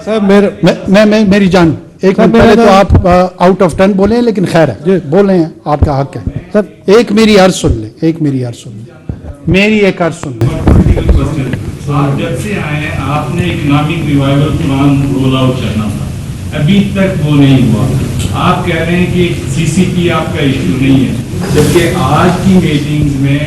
سر میری جان ایک منٹ پہلے تو آپ آؤٹ آف ٹرن بولیں لیکن خیر ہے بولیں آپ کا حق ہے سر. ایک میری عرض سن لیں میری عرض سن لیں. آپ جب سے آئے ہیں آپ نے economic revival plan roll out کرنا تھا, ابھی تک وہ نہیں ہوا. آپ کہہ رہے ہیں کہ سی سی پی آپ کا ایشو نہیں ہے, جبکہ آج کی میٹنگز میں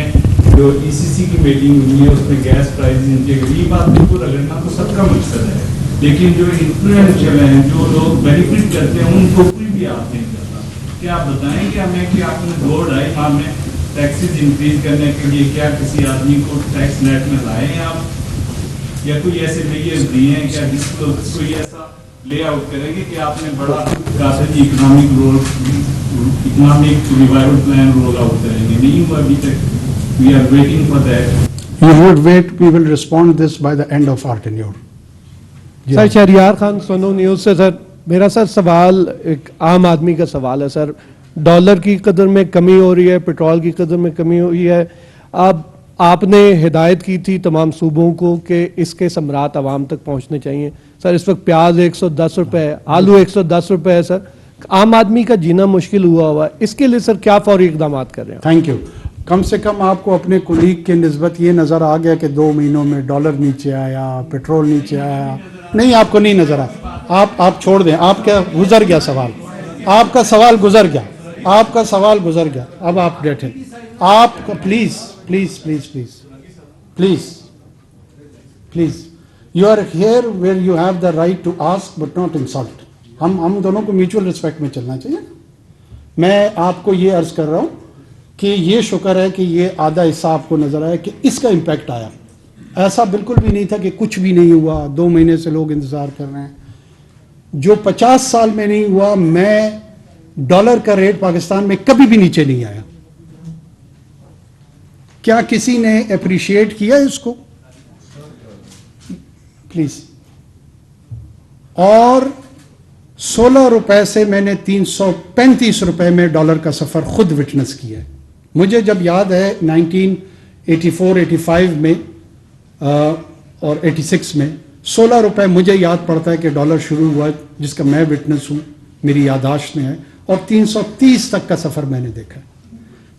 جو ای سی سی کی میٹنگ ہوئی ہے اس میں گیس پرائز یہ بات بالکل رگڑنا تو سب کا مقصد ہے, لیکن جو انفلوئنشل ہیں جو لوگ بینیفٹ کرتے ہیں ان کو کوئی بھی آپ نہیں کرتا. کیا آپ بتائیں کہ ہمیں کہ آپ نے 2-2.5 ماہ میں ٹیکسز انکریز کرنے کے لیے کیا کسی آدمی کو ٹیکس نیٹ میں لائے ہیں آپ, یا کوئی ایسے فگرز دیے ہیں کیا جس کو کوئی ایسا لے آؤٹ کریں گے کہ آپ نے بڑا کافی economic revival plan roll out کریں گے؟ نہیں ہوا ابھی تک. We are waiting for that. You would wait, we will respond this by the end of our tenure. Sir Shahryar Khan Suno news سے. سر میرا سر سوال ایک عام آدمی کا سوال ہے. سر ڈالر کی قدر میں کمی ہو رہی ہے, پیٹرول کی قدر میں کمی ہو رہی ہے. اب آپ نے ہدایت کی تھی تمام صوبوں کو کہ اس کے ثمرات عوام تک پہنچنے چاہیے. سر اس وقت پیاز 110 روپے ہے, آلو 110 روپے ہے. سر عام آدمی کا جینا مشکل ہوا ہے, اس کے لیے سر کیا فوری اقدامات کر رہے ہیں؟ Thank you. کم سے کم آپ کو اپنے کولیگ کے نسبت یہ نظر آ گیا کہ 2 مہینوں میں ڈالر نیچے آیا, پیٹرول نیچے آیا؟ نہیں, آپ کو نہیں نظر آیا. آپ چھوڑ دیں, آپ کا گزر گیا سوال, آپ کا سوال گزر گیا, آپ کا سوال گزر گیا. اب آپ بیٹھیں. آپ کا please please please please please please you are here where you have the right to ask but not insult. ہم دونوں کو میوچل ریسپیکٹ میں چلنا چاہیے. میں آپ کو یہ عرض کر رہا ہوں کہ یہ شکر ہے کہ یہ آدھا حصہ آپ کو نظر آیا کہ اس کا امپیکٹ آیا. ایسا بالکل بھی نہیں تھا کہ کچھ بھی نہیں ہوا, 2 مہینے سے لوگ انتظار کر رہے ہیں. جو 50 سال میں نہیں ہوا, میں ڈالر کا ریٹ پاکستان میں کبھی بھی نیچے نہیں آیا. کیا کسی نے اپریشیٹ کیا اس کو؟ پلیز. اور 16 روپے سے میں نے 335 روپے میں ڈالر کا سفر خود وٹنس کیا ہے. مجھے جب یاد ہے 1984-85 میں اور 86 میں 16 روپے مجھے یاد پڑتا ہے کہ ڈالر شروع ہوا, جس کا میں وٹنس ہوں, میری یادداشت میں ہے. اور 330 تک کا سفر میں نے دیکھا ہے.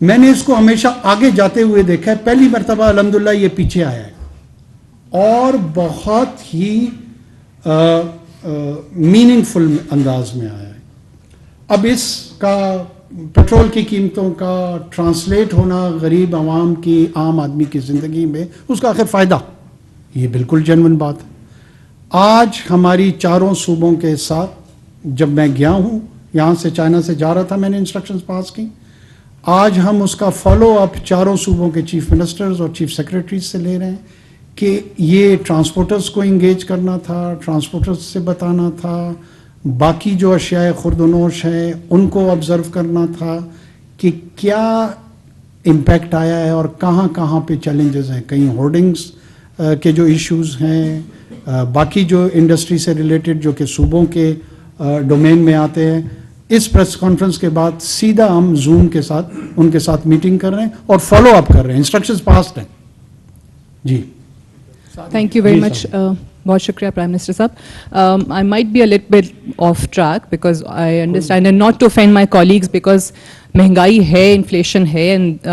میں نے اس کو ہمیشہ آگے جاتے ہوئے دیکھا ہے. پہلی مرتبہ الحمدللہ یہ پیچھے آیا ہے اور بہت ہی میننگ فل انداز میں آیا ہے. اب اس کا پیٹرول کی قیمتوں کا ٹرانسلیٹ ہونا غریب عوام کی, عام آدمی کی زندگی میں, اس کا آخر فائدہ, یہ بالکل جینوئن بات ہے. آج ہماری 4 صوبوں کے ساتھ جب میں گیا ہوں, یہاں سے چائنا سے جا رہا تھا, میں نے انسٹرکشنز پاس کی. آج ہم اس کا فالو اپ 4 صوبوں کے چیف منسٹرز اور چیف سیکریٹریز سے لے رہے ہیں کہ یہ ٹرانسپورٹرز کو انگیج کرنا تھا, ٹرانسپورٹرز سے بتانا تھا, باقی جو اشیاء خرد و نوش ہیں ان کو آبزرو کرنا تھا کہ کیا امپیکٹ آیا ہے اور کہاں کہاں پہ چیلنجز ہیں. کہیں ہورڈنگز کے جو ایشوز ہیں, باقی جو انڈسٹری سے ریلیٹڈ جو کہ صوبوں کے ڈومین میں آتے ہیں. اس پریس کانفرنس کے بعد سیدھا ہم زوم کے ساتھ ان کے ساتھ میٹنگ کر رہے ہیں اور فالو اپ کر رہے ہیں. انسٹرکشنز پاسڈ ہیں. جی تھینک یو ویری مچ. بہت شکریہ پرائم منسٹر صاحب. I might be a little bit off track because I understand and not to offend my colleagues because مہنگائی ہے, انفلیشن ہے, اینڈ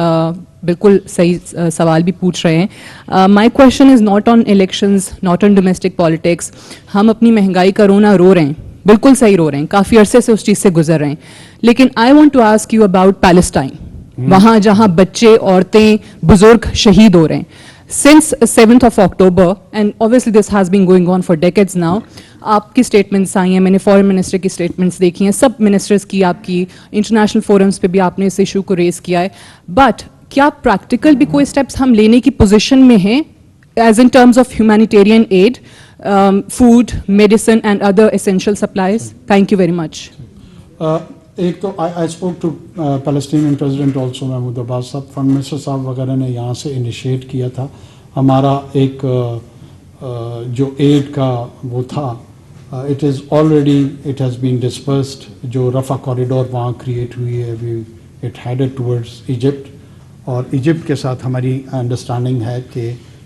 بالکل صحیح سوال بھی پوچھ رہے ہیں. My question is not on elections, not on domestic politics. ہم اپنی مہنگائی کا رونا رو رہے ہیں, بالکل صحیح رو رہے ہیں, کافی عرصے سے اس چیز سے گزر رہے ہیں. لیکن I want to ask you about Palestine, وہاں جہاں بچے, عورتیں, بزرگ شہید ہو رہے ہیں. Since 7th of October, and obviously this has been going on for decades now, آپ کی اسٹیٹمنٹس آئی ہیں, میں نے فورن منسٹر کی اسٹیٹمنٹس دیکھی ہیں, سب منسٹرز کی, آپ کی انٹرنیشنل فورمس پہ بھی آپ نے اس ایشو کو ریز کیا ہے. بٹ کیا پریکٹیکل بھی کوئی اسٹیپس ہم لینے کی پوزیشن میں ہیں as in terms of humanitarian aid, food, medicine and other essential supplies? Thank you very much. ایک تو I spoke to Palestinian president also, Mahmoud Abbas صاحب, فورن منسٹر صاحب وغیرہ نے یہاں سے انیشیٹ کیا تھا. ہمارا ایک جو ایڈ کا وہ تھا, it is already it has been dispersed. جو رفح کوریڈور وہاں کریٹ ہوئی ہے, اٹ ہیڈڈ ٹورڈز ایجپٹ, اور ایجپٹ کے ساتھ ہماری انڈرسٹینڈنگ ہے کہ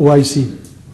OIC